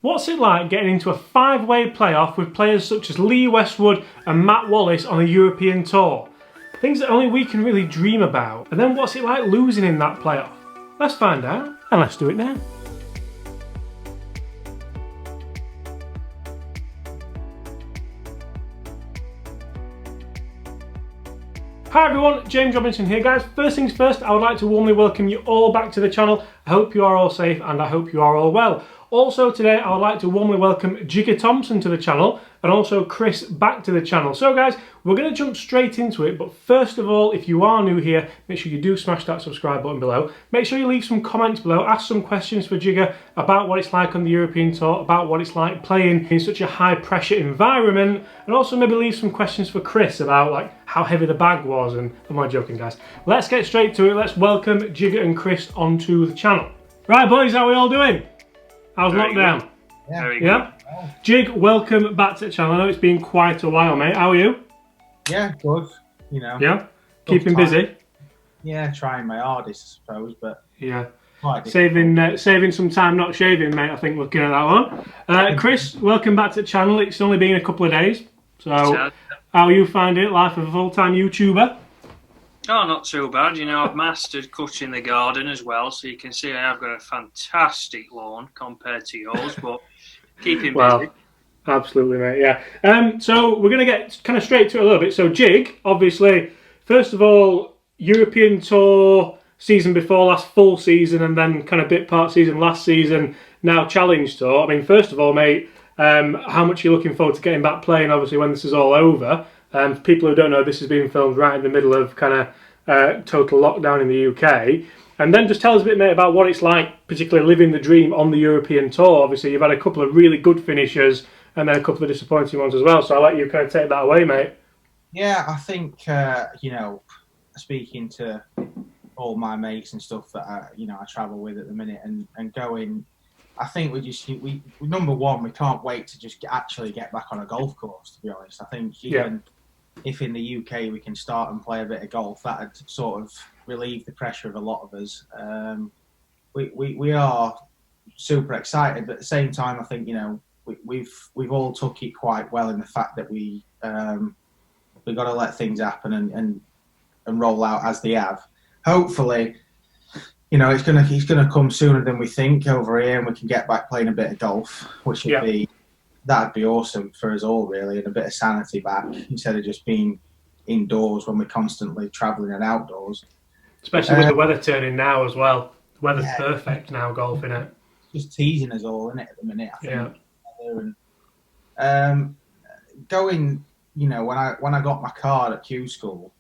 What's it like getting into a 5-way playoff with players such as Lee Westwood and Matt Wallace on a European Tour? Things that only we can really dream about. And then what's it like losing in that playoff? Let's find out, and let's do it now. Hi everyone, James Robinson here guys. First things first, I would like to warmly welcome you all back to the channel. I hope you are all safe and I hope you are all well. Also today I would like to warmly welcome Jigger Thomson to the channel and also Chris back to the channel. So guys, we're going to jump straight into it, but first of all, if you are new here, make sure you do smash that subscribe button below. Make sure you leave some comments below, ask some questions for Jigger about what it's like on the European Tour, about what it's like playing in such a high pressure environment, and also maybe leave some questions for Chris about like how heavy the bag was, and I'm not joking guys. Let's get straight to it. Let's welcome Jigger and Chris onto the channel. Right boys, how are we all doing? How's lockdown? Yeah. Jig, welcome back to the channel. I know it's been quite a while, mate. How are you? Yeah, good. You know. Yeah. Keeping busy. Yeah, trying my hardest, I suppose, but yeah. Saving some time not shaving, mate. I think looking at that one. Chris, welcome back to the channel. It's only been a couple of days, so how are you finding it? Life of a full-time YouTuber? Oh, not too bad. You know, I've mastered cutting the garden as well, so you can see I have got a fantastic lawn compared to yours, but keeping busy. Absolutely, mate, yeah. So we're going to get kind of straight to it a little bit. So Jig, obviously, first of all, European Tour season before last, full season, and then kind of bit part season last season, now Challenge Tour. I mean, first of all, mate, how much are you looking forward to getting back playing, obviously, when this is all over? For people who don't know, this is being filmed right in the middle of kind of total lockdown in the UK. And then just tell us a bit, mate, about what it's like, particularly living the dream on the European Tour. Obviously, you've had a couple of really good finishers and then a couple of disappointing ones as well. So I'll let you kind of take that away, mate. Yeah, I think, you know, speaking to all my mates and stuff that, I travel with at the minute and going, I think we number one, we can't wait to just actually get back on a golf course, to be honest. I think even if in the UK we can start and play a bit of golf, that'd sort of relieve the pressure of a lot of us. We are super excited, but at the same time, I think, you know, we've all took it quite well in the fact that we got to let things happen and roll out as they have. Hopefully, you know, it's gonna come sooner than we think over here, and we can get back playing a bit of golf, which would that'd be awesome for us all, really, and a bit of sanity back instead of just being indoors when we're constantly travelling and outdoors. Especially with the weather turning now as well. The weather's perfect now, golfing it. Just teasing us all, isn't it, at the minute? I think. And, going, you know, when I got my card at Q School,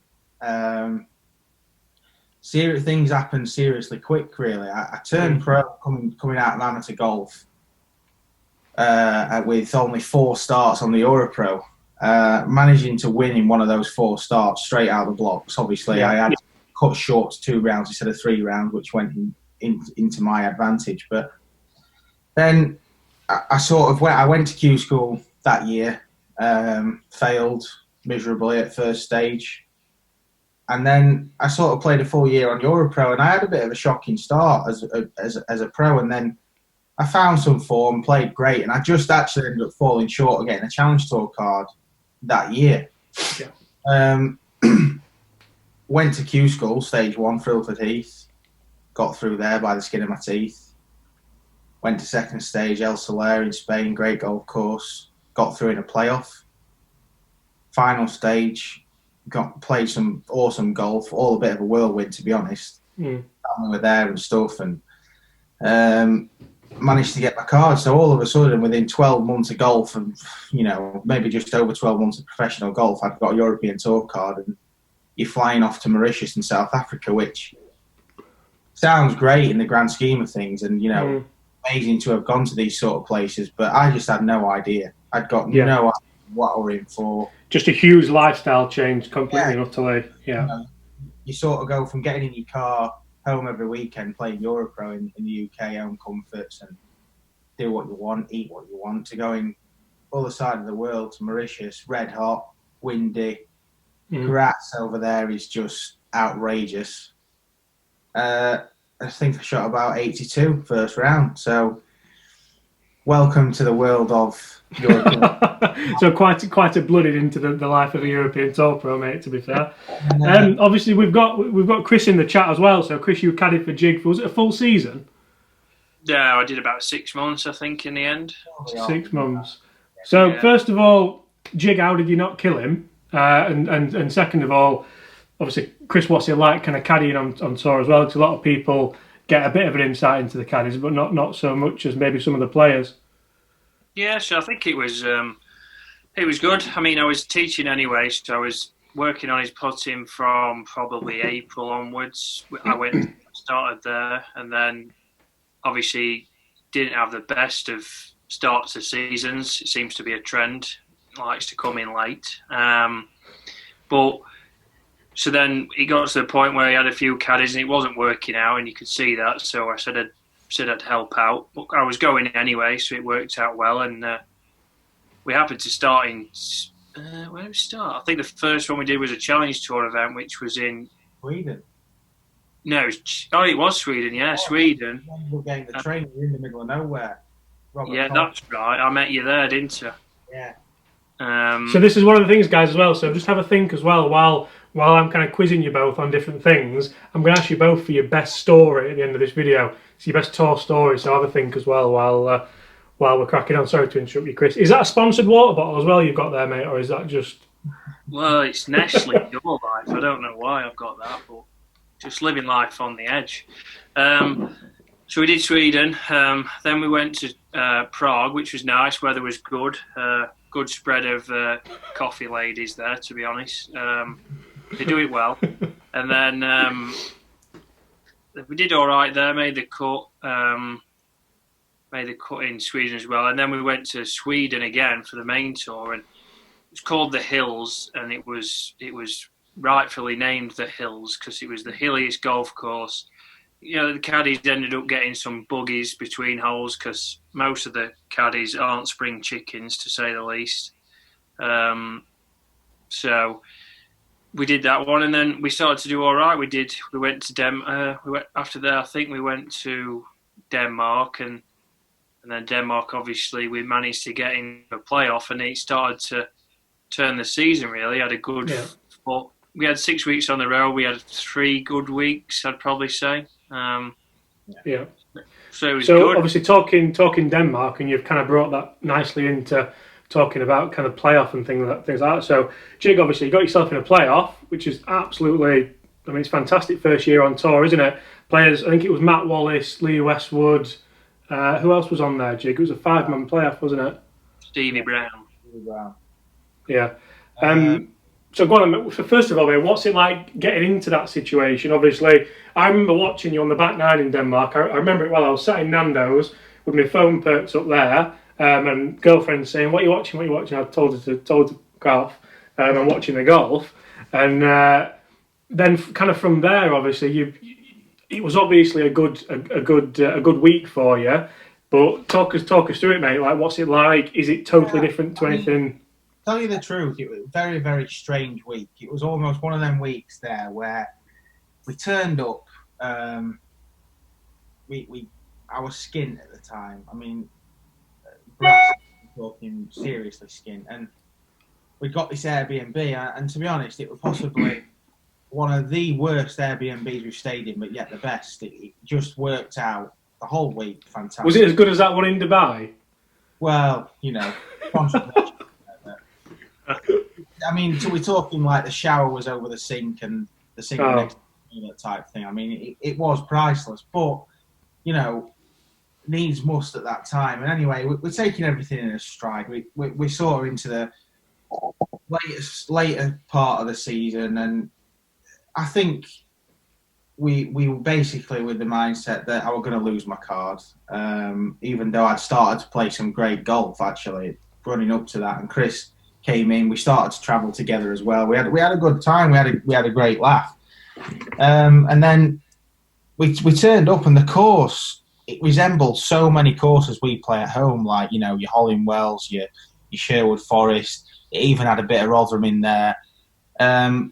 things happened seriously quick, really. I turned pro coming out of amateur golf with only 4 starts on the Euro Pro, managing to win in one of those 4 starts straight out of the blocks. Obviously, I had to cut short to 2 rounds instead of 3 rounds, which went into my advantage. But then I went to Q School that year, failed miserably at first stage. And then I sort of played a full year on Euro Pro, and I had a bit of a shocking start as a pro. And then I found some form, played great, and I just actually ended up falling short of getting a Challenge Tour card that year. Yeah. Went to Q School, stage 1, Thrillford Heath. Got through there by the skin of my teeth. Went to second stage, El Soler in Spain, great golf course. Got through in a playoff. Final stage. Played some awesome golf, all a bit of a whirlwind, to be honest. We were there and stuff, and managed to get my card. So all of a sudden, within 12 months of golf, and you know, maybe just over 12 months of professional golf, I'd got a European Tour card, and you're flying off to Mauritius and South Africa, which sounds great in the grand scheme of things, and you know, amazing to have gone to these sort of places. But I just had no idea. I'd got no idea what we're in for. Just a huge lifestyle change, completely and utterly. Yeah. You know, you sort of go from getting in your car home every weekend, playing Euro Pro in the UK, own comforts, and do what you want, eat what you want, to going other side of the world to Mauritius, red hot, windy, grass over there is just outrageous. I think I shot about 82 first round, so welcome to the world of European. So quite a blooded into the life of a European Tour Pro, mate. To be fair, obviously we've got Chris in the chat as well. So Chris, you caddied for Jig. Was it a full season? Yeah, I did about 6 months, I think, in the end. 6 months. So first of all, Jig, how did you not kill him? And second of all, obviously, Chris, what's it like kind of caddying on tour as well? Because a lot of people get a bit of an insight into the caddies, but not so much as maybe some of the players. Yeah, so I think it was good. I mean, I was teaching anyway, so I was working on his putting from probably April onwards. I started there, and then obviously didn't have the best of starts to seasons. It seems to be a trend. Likes to come in late. But so then he got to the point where he had a few caddies and it wasn't working out, and you could see that. So I said I'd help out. But I was going anyway, so it worked out well. And we happened to start in where did we start? I think the first one we did was a challenge tour event, which was in Sweden. No, it was Sweden. Yeah, Sweden. We're getting the train in the middle of nowhere. That's right. I met you there, didn't I? Yeah. So this is one of the things, guys, as well. So just have a think as well while I'm kind of quizzing you both on different things. I'm going to ask you both for your best story at the end of this video. It's your best tour story. So have a think as well while we're cracking on. Sorry to interrupt you, Chris. Is that a sponsored water bottle as well you've got there, mate, or is that just? Well, it's Nestle Your Life. I don't know why I've got that, but just living life on the edge. So we did Sweden. Then we went to Prague, which was nice. Weather was good. Good spread of coffee ladies there, to be honest. They do it well. And then we did all right there. Made the cut in Sweden as well. And then we went to Sweden again for the main tour, and it's called the Hills, and it was rightfully named the Hills because it was the hilliest golf course. You know, the caddies ended up getting some buggies between holes because most of the caddies aren't spring chickens, to say the least. So we did that one, and then we started to do all right. We went to after that. I think we went to Denmark, and then Denmark. Obviously, we managed to get in a playoff, and it started to turn the season. Really, had a good. But we had 6 weeks on the road. We had 3 good weeks, I'd probably say. Yeah. So it was good. Obviously talking Denmark, and you've kind of brought that nicely into talking about kind of playoff and things like that. So Jig, obviously you got yourself in a playoff, which is absolutely, I mean, it's fantastic first year on tour, isn't it? Players, I think it was Matt Wallace, Lee Westwood. Who else was on there, Jig? It was a 5-man playoff, wasn't it? Stevie Brown. Yeah. So go on. So first of all, mate, what's it like getting into that situation? Obviously, I remember watching you on the back nine in Denmark. I remember it well. I was sat in Nando's with my phone perked up there, and girlfriend saying, "What are you watching? What are you watching?" I told her to go off. I'm watching the golf, and then kind of from there, obviously, it was obviously a good week for you. But talk us through it, mate. Like, what's it like? Is it totally different to anything? Tell you the truth, it was a very, very strange week. It was almost one of them weeks there where we turned up. I was skint at the time. I mean, talking seriously skint, and we got this Airbnb. And to be honest, it was possibly one of the worst Airbnbs we've stayed in, but yet the best. It just worked out the whole week. Fantastic. Was it as good as that one in Dubai? Well, you know, I mean, so we're talking like the shower was over the sink and the sink next to the toilet type thing. I mean, it was priceless, but, you know, needs must at that time. And anyway, we're taking everything in a stride. We're sort of into the later part of the season, and I think we were basically with the mindset that I was going to lose my card, even though I'd started to play some great golf, actually, running up to that. And Chris came in. We started to travel together as well. We had a good time. We had a great laugh. And then we turned up, and the course, it resembled so many courses we play at home, like, you know, your Hollingwells, your Sherwood Forest. It even had a bit of Rotherham in there.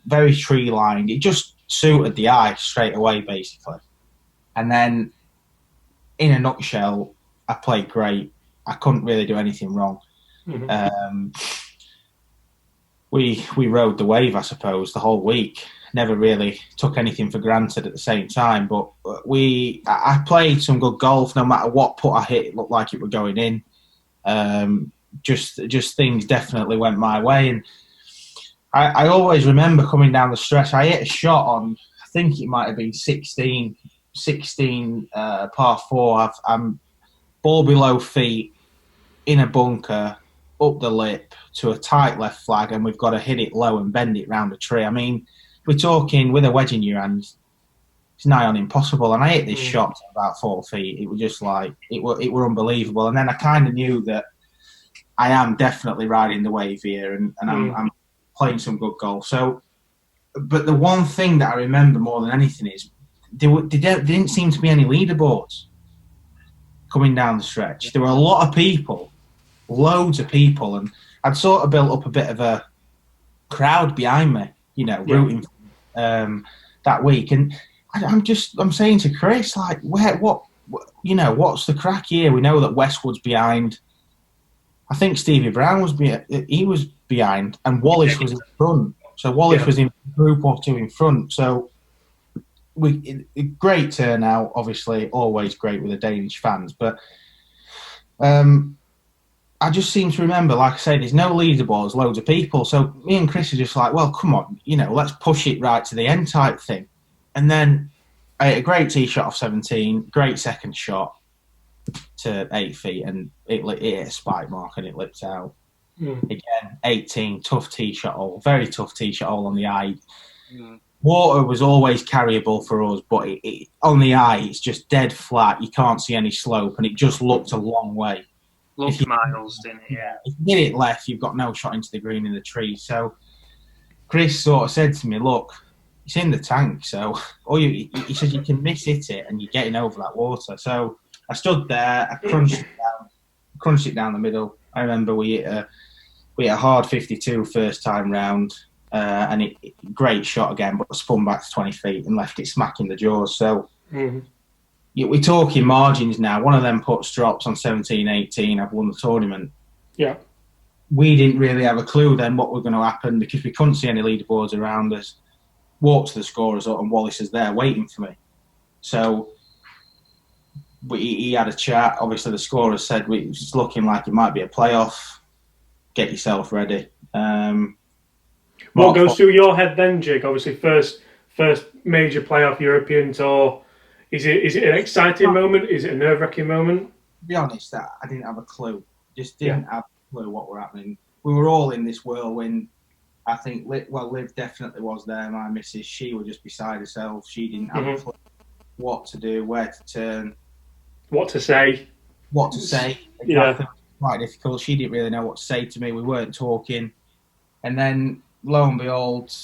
Very tree lined. It just suited the eye straight away, basically. And then, in a nutshell, I played great. I couldn't really do anything wrong. We rode the wave, I suppose, the whole week. Never really took anything for granted at the same time. But I played some good golf. No matter what putt I hit, it looked like it were going in. Just things definitely went my way. And I always remember coming down the stretch. I hit a shot on, I think it might have been 16 par 4. I'm ball below feet in a bunker, up the lip to a tight left flag, and we've got to hit it low and bend it round a tree. I mean, we're talking with a wedge in your hand, it's nigh on impossible. And I hit this shot to about 4 feet. It was just like, it were unbelievable. And then I kind of knew that I am definitely riding the wave here, and I'm playing some good golf. So, but the one thing that I remember more than anything is there didn't seem to be any leaderboards coming down the stretch. There were a lot of people, loads of people, and I'd sort of built up a bit of a crowd behind me, rooting that week. And I'm saying to Chris, like, what's the crack here? We know that Westwood's behind. I think Stevie Brown was behind, and Wallace was in front. So Wallace was in group or two in front. So great turnout, obviously, always great with the Danish fans. But I just seem to remember, like I said, there's no leaderboards, loads of people. So me and Chris are just like, well, come on, let's push it right to the end type thing. And then I hit a great tee shot off 17, great second shot to 8 feet, and it hit a spike mark and it lipped out. Again, 18, tough tee shot hole, very tough tee shot hole on the eye. Water was always carryable for us, but on the eye, it's just dead flat. You can't see any slope, and it just looked a long way. Looked miles, didn't it? Yeah. If you hit it left, you've got no shot into the green in the tree. So Chris sort of said to me, look, it's in the tank. So he said, you can miss hit it and you're getting over that water. So I stood there, I crunched it down the middle. I remember we hit a hard 52 first time round, and it great shot again, but spun back to 20 feet and left it smack in the jaws. So we're talking margins now. One of them putts drops on 17, 18. I've won the tournament. Yeah. We didn't really have a clue then what was going to happen because we couldn't see any leaderboards around us. Walked to the scorers up and Wallace is there waiting for me. So he had a chat. Obviously, the scorers said it's looking like it might be a playoff. Get yourself ready. What goes through your head then, Jig? Obviously, first major playoff European tour. Is it an exciting moment? Is it a nerve-wracking moment? To be honest, I didn't have a clue. Just didn't have a clue what were happening. We were all in this whirlwind. I think, Liv definitely was there. My missus, she was just beside herself. She didn't have a clue what to do, where to turn. What to say. Exactly. Yeah. Quite difficult. She didn't really know what to say to me. We weren't talking. And then, lo and behold,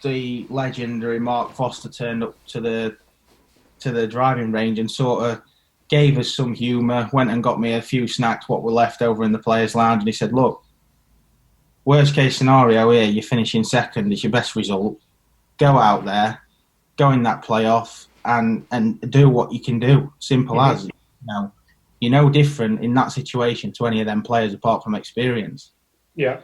the legendary Mark Foster turned up to the driving range and sort of gave us some humour, went and got me a few snacks, what were left over in the players' lounge, and he said, look, worst case scenario here, you're finishing second, it's your best result. Go out there, go in that playoff and do what you can do. Simple as. You're no different in that situation to any of them players apart from experience. Yeah.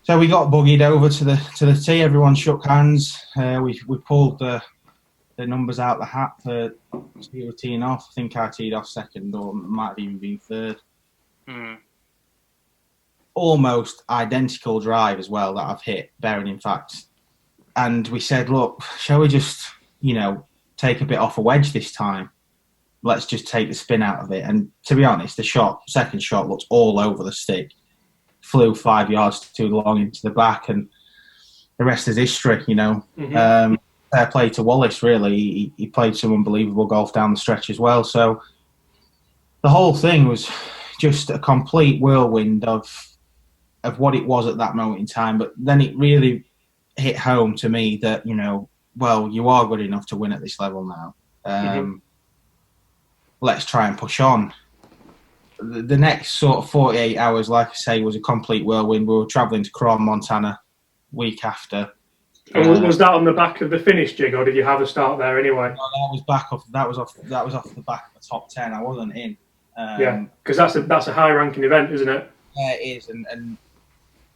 So we got buggied over to the tee. Everyone shook hands. We pulled the numbers out the hat for teeing off. I think I teed off second, or might have even been third. Almost identical drive as well that I've hit, bearing in fact. And we said, look, shall we just, take a bit off a wedge this time? Let's just take the spin out of it. And to be honest, the second shot looked all over the stick. Flew 5 yards too long into the back, and the rest is history, Fair play to Wallace, really. He played some unbelievable golf down the stretch as well. So the whole thing was just a complete whirlwind of what it was at that moment in time. But then it really hit home to me that, you are good enough to win at this level now. Let's try and push on. The next sort of 48 hours, like I say, was a complete whirlwind. We were travelling to Cron, Montana, week after. And was that on the back of the finish, Jig, or did you have a start there anyway? No, that was off the back of the top 10. I wasn't in. Yeah, because that's a high-ranking event, isn't it? Yeah, it is, and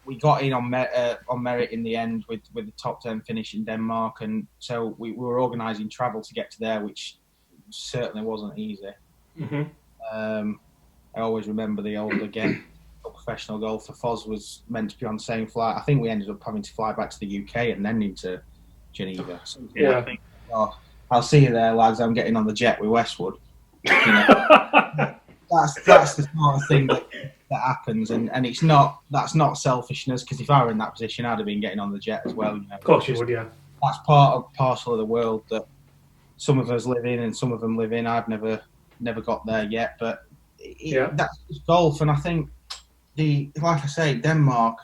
we got in on merit in the end with the top 10 finish in Denmark, and so we were organising travel to get to there, which certainly wasn't easy. Mm-hmm. I always remember the old again. Professional golfer Foz was meant to be on the same flight. I think we ended up having to fly back to the UK and then into Geneva. So, yeah. I think, I'll see you there, lads. I'm getting on the jet with Westwood. You know, that's the sort of thing that happens, and that's not selfishness, because if I were in that position, I'd have been getting on the jet as well. You know, of course you would, yeah. That's parcel of the world that some of us live in and some of them live in. I've never got there yet, but that's just golf, and I think like I say, Denmark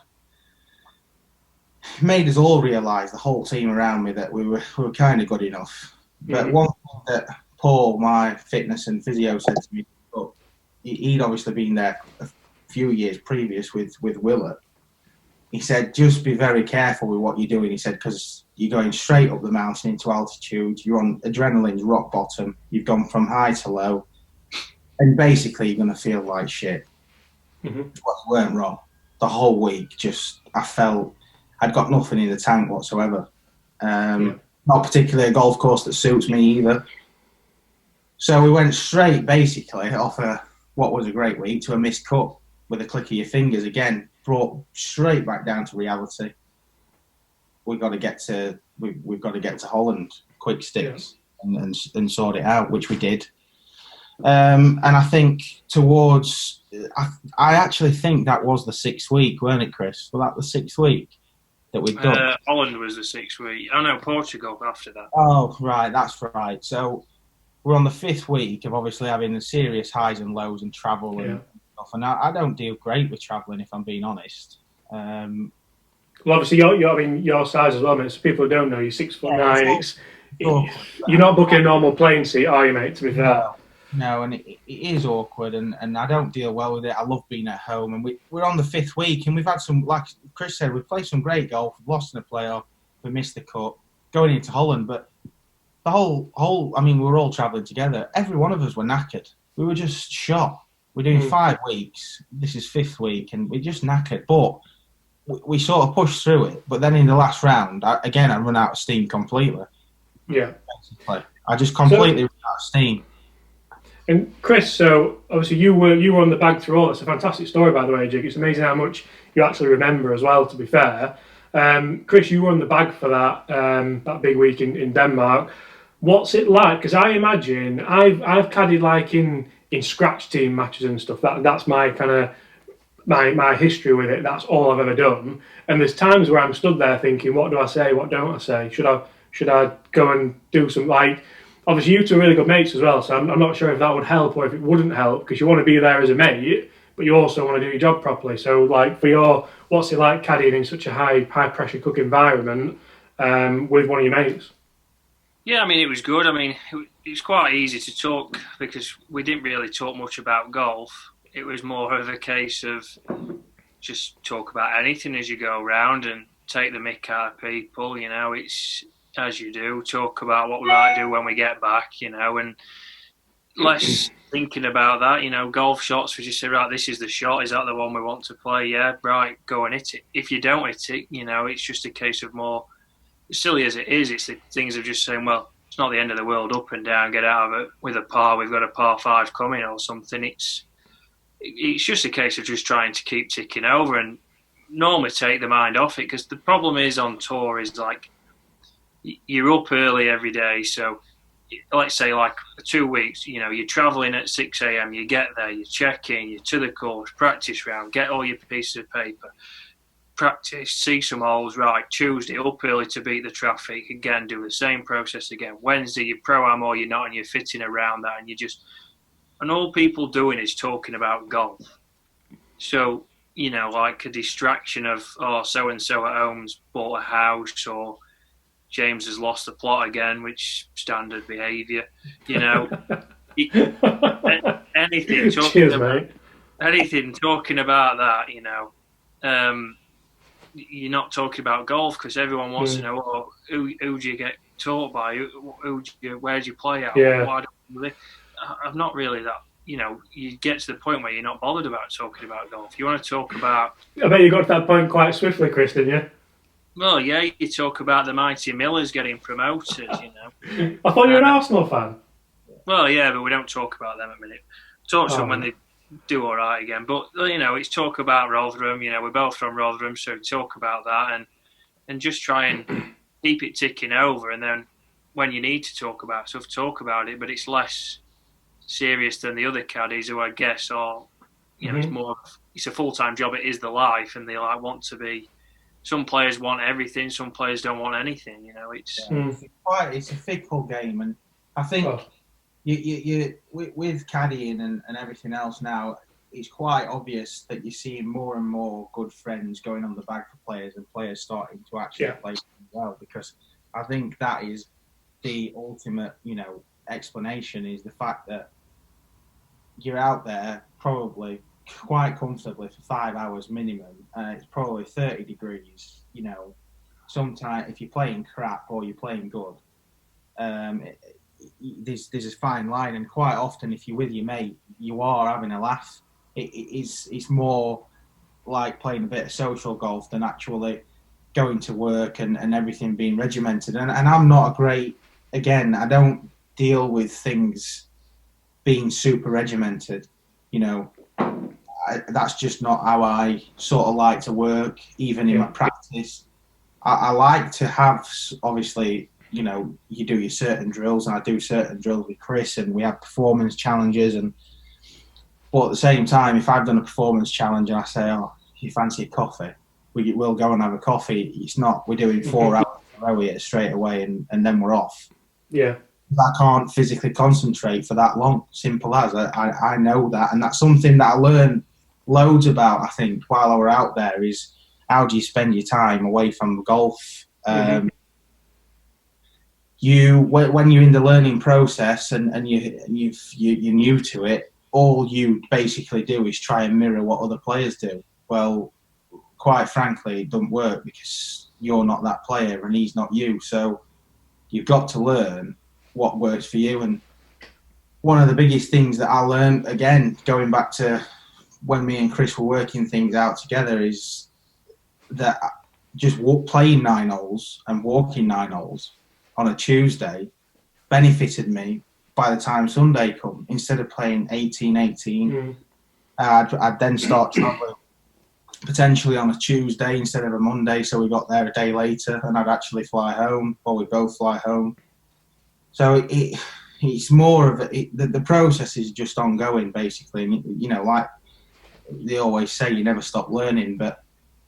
made us all realise, the whole team around me, that we were kind of good enough. But one thing that Paul, my fitness and physio, said to me, he'd obviously been there a few years previous with Willett. He said, just be very careful with what you're doing. He said, because you're going straight up the mountain into altitude, you're on adrenaline's rock bottom, you've gone from high to low, and basically you're going to feel like shit. Mm-hmm. Well, you weren't wrong. The whole week, I felt I'd got nothing in the tank whatsoever. Not particularly a golf course that suits me either. So we went straight, basically, off what was a great week to a missed cut with a click of your fingers. Again, brought straight back down to reality. We've got to get to Holland, quick sticks, and sort it out, which we did. And I think I actually think that was the 6th week, weren't it, Chris? Was that the 6th week that we'd done? Holland was the 6th week. Oh, no, Portugal after that. Oh, right, that's right. So we're on the 5th week of obviously having serious highs and lows and travel and stuff. And I don't deal great with travelling, if I'm being honest. Well, obviously, your size as well, mate. So people who don't know, you're 6'9". You're not booking a normal plane seat, are you, mate? To be fair. No, and it is awkward, and I don't deal well with it. I love being at home, and we're on the 5th week, and we've had some, like Chris said, we've played some great golf. We've lost in a playoff, we missed the cut, going into Holland, but the whole, we were all travelling together. Every one of us were knackered. We were just shot. We're doing 5 weeks. This is 5th week, and we're just knackered. But we sort of pushed through it. But then in the last round, I run out of steam completely. Yeah. Basically. I just completely ran out of steam. And Chris, so obviously you were on the bag through all. It's a fantastic story, by the way, Jig. It's amazing how much you actually remember as well, to be fair. Chris, you were on the bag for that big week in Denmark. What's it like? Because I imagine I've caddied like in scratch team matches and stuff. That's my kind of my history with it. That's all I've ever done. And there's times where I'm stood there thinking, what do I say? What don't I say? Should I go and do some like? Obviously, you two are really good mates as well, so I'm not sure if that would help or if it wouldn't help, because you want to be there as a mate, but you also want to do your job properly. So, like, what's it like caddying in such a high pressure cook environment with one of your mates? Yeah, I mean, it was good. I mean, it was quite easy to talk because we didn't really talk much about golf. It was more of a case of just talk about anything as you go around and take the mick out of people. You know, it's as you do, talk about what we might do when we get back, you know, and less thinking about that, you know, golf shots, we just say, right, this is the shot, is that the one we want to play? Yeah, right, go and hit it. If you don't hit it, you know, it's just a case of more, as silly as it is, it's the things of just saying, well, it's not the end of the world, up and down, get out of it with a par, we've got a par 5 coming or something. It's just a case of just trying to keep ticking over and normally take the mind off it, because the problem is on tour is like, you're up early every day, so let's say like 2 weeks, you know, you're travelling at 6 a.m, you get there, you check in, you're to the course, practice round, get all your pieces of paper, practice, see some holes, right, Tuesday, up early to beat the traffic, again, do the same process again, Wednesday, you're pro-am or you're not, and you're fitting around that, and all people doing is talking about golf. So, you know, like a distraction of, oh, so-and-so at home's bought a house, or James has lost the plot again, which standard behaviour, you know. anything talking about that, you know. You're not talking about golf because everyone wants to know, oh, who do you get taught by? Where do you play at? Yeah. I'm not really that, you get to the point where you're not bothered about talking about golf. You want to talk about... I bet you got to that point quite swiftly, Chris, didn't you? Well, yeah, you talk about the mighty Millers getting promoted, I thought you were an Arsenal fan. Well, yeah, but we don't talk about them at the minute. Talk to them when they do all right again. But, it's talk about Rotherham. We're both from Rotherham, so talk about that and just try and keep it ticking over. And then when you need to talk about stuff, talk about it. But it's less serious than the other caddies who, I guess, are, it's more, it's a full-time job. It is the life, and they want to be. Some players want everything. Some players don't want anything. It's a fickle game, and I think you with caddying and everything else now, it's quite obvious that you're seeing more and more good friends going on the bag for players, and players starting to actually play well. Because I think that is the ultimate, explanation, is the fact that you're out there probably quite comfortably for 5 hours minimum, and it's probably 30 degrees. Sometimes if you're playing crap or you're playing good, there's a fine line, and quite often if you're with your mate, you are having a laugh. It's more like playing a bit of social golf than actually going to work and everything being regimented. And I'm not I don't deal with things being super regimented. That's just not how I sort of like to work, even in my practice. I like to have, obviously, you do your certain drills, and I do certain drills with Chris, and we have performance challenges. But at the same time, if I've done a performance challenge and I say, you fancy a coffee, we'll go and have a coffee. It's not, we're doing 4 hours in a row here straight away, and then we're off. Yeah. I can't physically concentrate for that long. Simple as. I know that, and that's something that I learned loads about, I think, while I were out there, is how do you spend your time away from golf? When you're in the learning process and you're new to it, all you basically do is try and mirror what other players do. Well, quite frankly, it doesn't work, because you're not that player and he's not you. So you've got to learn what works for you. And one of the biggest things that I learned, again, going back to when me and Chris were working things out together, is that just playing 9 holes and walking 9 holes on a Tuesday benefited me by the time Sunday come. Instead of playing 18, I'd then start travelling potentially on a Tuesday instead of a Monday, so we got there a day later, and I'd actually fly home, or we both fly home. So it's more of the process is just ongoing, basically. And, like they always say, you never stop learning, but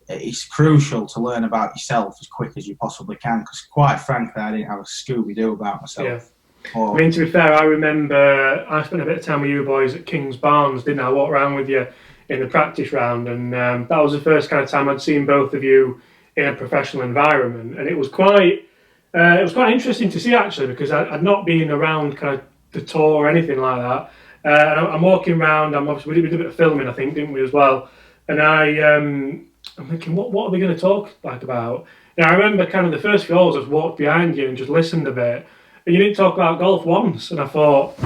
it's crucial to learn about yourself as quick as you possibly can, because quite frankly, I didn't have a Scooby-Doo about myself. I mean, to be fair, I remember I spent a bit of time with you boys at King's Barnes, didn't I? I walked around with you in the practice round, and that was the first kind of time I'd seen both of you in a professional environment, and it was quite interesting to see, actually, because I'd not been around kind of the tour or anything like that. And I'm walking around. We did a bit of filming, I think, didn't we, as well? And I'm thinking, what are they going to talk about? And I remember kind of the first few holes, I just walked behind you and just listened a bit, and you didn't talk about golf once. And I thought,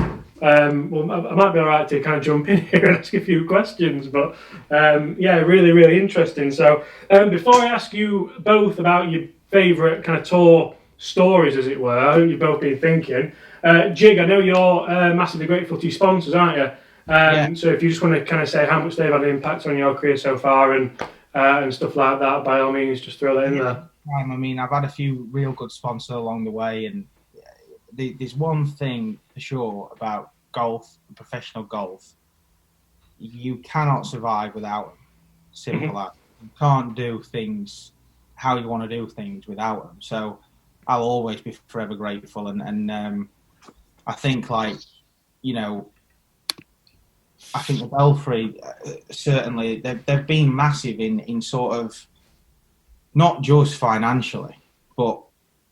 I might be all right to kind of jump in here and ask a few questions. But really, really interesting. So before I ask you both about your favourite kind of tour stories, as it were, I hope you've both been thinking. Jig, I know you're massively grateful to your sponsors, aren't you? So if you just want to kind of say how much they've had an impact on your career so far and stuff like that, by all means, just throw that in there. I mean, I've had a few real good sponsors along the way, and there's one thing for sure about golf, professional golf. You cannot survive without them. Simple as. You can't do things how you want to do things without them. So I'll always be forever grateful, and I think, like, I think the Belfry, certainly, they've been massive in sort of, not just financially, but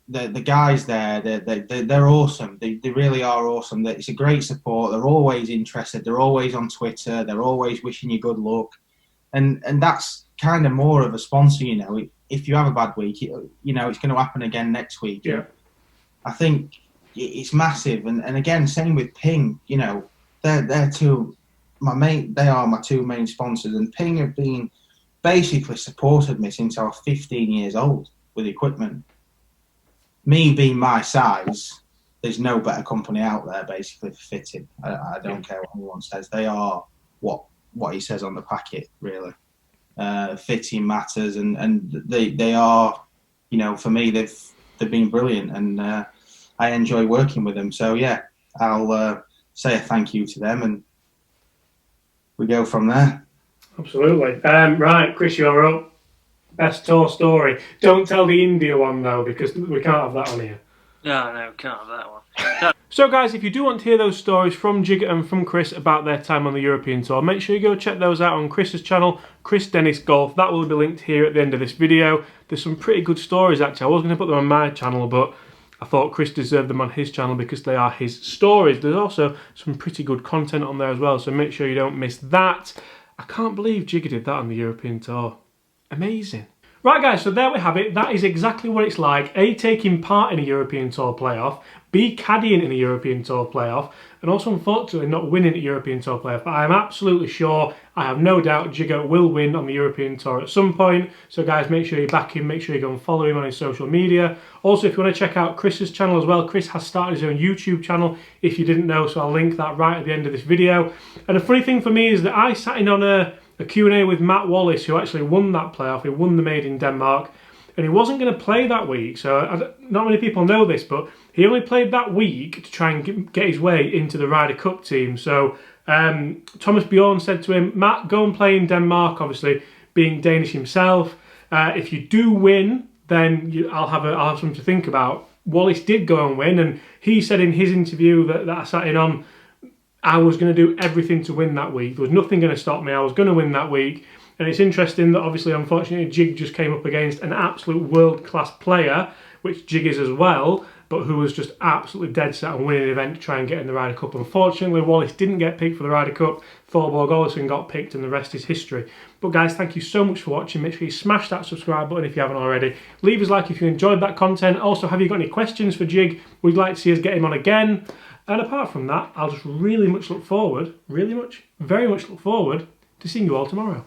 the guys there, they're awesome. They really are awesome. It's a great support. They're always interested. They're always on Twitter. They're always wishing you good luck. And that's kind of more of a sponsor, If you have a bad week, it's going to happen again next week. Yeah. I think it's massive. And again, same with Ping, they're they are my two main sponsors, and Ping have been basically supported me since I was 15 years old with equipment. Me being my size, there's no better company out there basically for fitting. I don't care what anyone says. They are what he says on the packet, really. Fitting matters, and they are, you know, for me they've been brilliant, and I enjoy working with them. So yeah, I'll say a thank you to them, and we go from there. Absolutely. Right, Chris, you're up. Best tour story. Don't tell the India one though, because we can't have that on here. No, can't have that one. So guys, if you do want to hear those stories from Jigger and from Chris about their time on the European Tour, make sure you go check those out on Chris's channel, Chris Dennis Golf. That will be linked here at the end of this video. There's some pretty good stories actually. I was going to put them on my channel, but I thought Chris deserved them on his channel because they are his stories. There's also some pretty good content on there as well, so make sure you don't miss that. I can't believe Jigger did that on the European Tour. Amazing. Right guys, so there we have it. That is exactly what it's like. A, taking part in a European Tour playoff. B, caddying in a European Tour playoff. And also, unfortunately, not winning a European Tour playoff. But I am absolutely sure, I have no doubt, Jigger will win on the European Tour at some point. So guys, make sure you back him. Make sure you go and follow him on his social media. Also, if you want to check out Chris's channel as well, Chris has started his own YouTube channel, if you didn't know. So I'll link that right at the end of this video. And the funny thing for me is that I sat in on a Q&A with Matt Wallace, who actually won that playoff. He won the Made in Denmark, and he wasn't going to play that week. So not many people know this, but he only played that week to try and get his way into the Ryder Cup team. So Thomas Bjorn said to him, Matt, go and play in Denmark, obviously being Danish himself. If you do win, then I'll have something to think about. Wallace did go and win, and he said in his interview that I sat in on, I was going to do everything to win that week. There was nothing going to stop me. I was going to win that week. And it's interesting that obviously, unfortunately, Jig just came up against an absolute world-class player, which Jig is as well, but who was just absolutely dead set on winning an event to try and get in the Ryder Cup. Unfortunately, Wallace didn't get picked for the Ryder Cup. Thorborg Olesen got picked, and the rest is history. But guys, thank you so much for watching. Make sure you smash that subscribe button if you haven't already. Leave us a like if you enjoyed that content. Also, have you got any questions for Jig? We'd like to see us get him on again. And apart from that, I'll just very much look forward to seeing you all tomorrow.